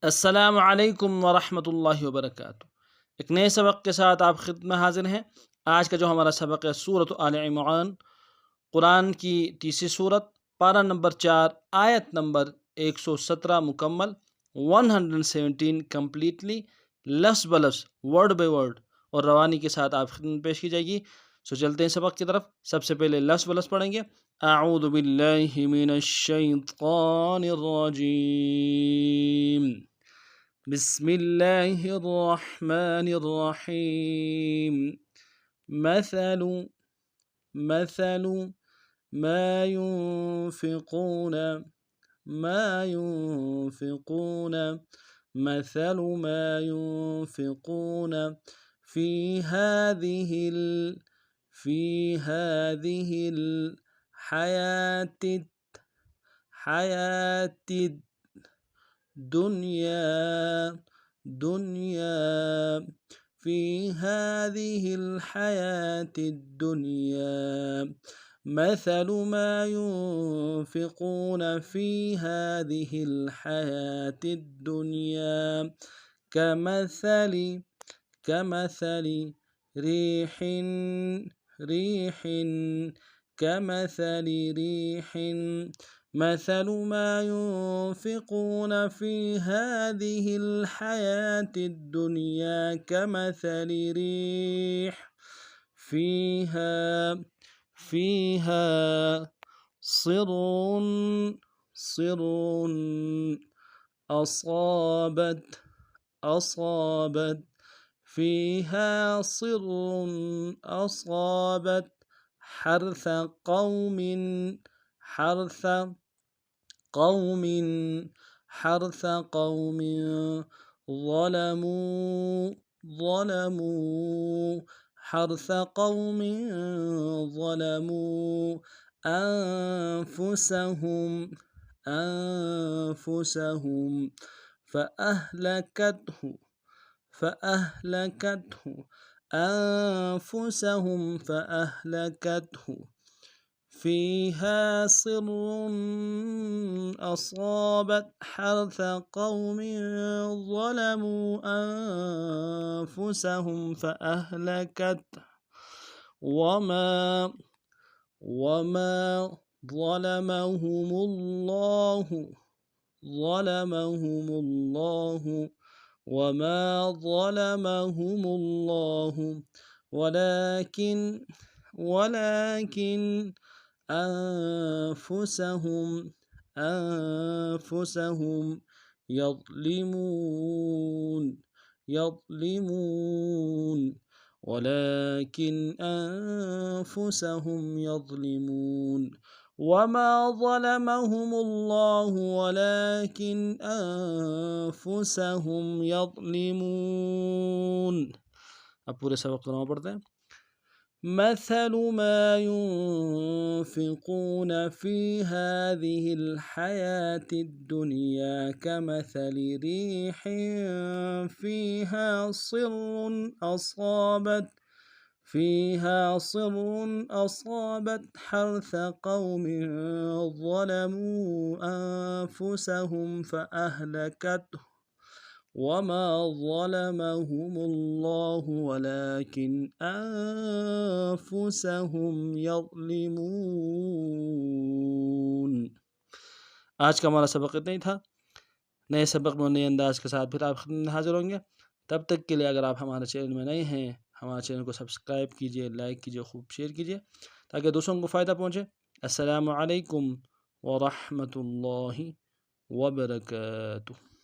अस्सलामु अलैकुम वरहमतुल्लाहि वबरकातुहू। एक नए सबक के साथ आप खिदमत में हाजिर हैं। आज का जो हमारा सबक है सूरत आल इमरान, कुरान की तीसरी सूरत, पारा नंबर 4, आयत नंबर 117 मुकम्मल, 117 कम्प्लीटली, लफ्ज़ ब लफ्ज़, वर्ड बाय वर्ड और रवानी के साथ आप खिदमत पेश की जाएगी। सो चलते हैं सबक की तरफ। सबसे पहले लफ्ज़ ब लफ्ज़ पढ़ेंगे। अऊज़ु बिल्लाहि मिनश शैतानिर रजीम, बिस्मिल्लाहिर्रहमानिर्रहीम। मसलु मसलु मा युनफिकून मा युनफिकून मसलु मा युनफिकून फी हादिहिल फी हादिहिल हयातिद हयातिद दुनिया दुनिया फी हादिहिल हयातिद दुनिया मसलु मा युनफिकून फी हादिहिल हयातिद दुनिया कमसली कमसली रिहिन रिहिन कमसली रिहिन مثل ما ينفقون في هذه الحياة الدنيا كمثل ريح فيها صر صر أصابت فيها صر أصابت حرث قوم حرث قوم حرث قوم ظلموا حرث قوم ظلموا أنفسهم فأهلكته فيها صر أصابت حرث قوم ظلموا أنفسهم فأهلكته وما ظلمهم الله ولكن أنفسهم يظلمون ولكن أنفسهم يظلمون وما ظلمهم الله ولكن أنفسهم يظلمون। अब पूरे सबक को पढ़ते हैं। مثل ما ينفقون في هذه الحياة الدنيا كمثل ريح فيها صر أصابت حرث قوم ظلموا أنفسهم فأهلكته وما ظلمهم الله ولكن أنفسهم يظلمون। आज का हमारा सबक इतना ही था। नए सबक में नए अंदाज के साथ फिर आप हाजिर होंगे। तब तक के लिए अगर आप हमारे चैनल में नए हैं, हमारे चैनल को सब्सक्राइब कीजिए, लाइक कीजिए, खूब शेयर कीजिए ताकि दूसरों को फ़ायदा पहुँचे। अस्सलामु अलैकुम व रहमतुल्लाहि व बरकातुहू।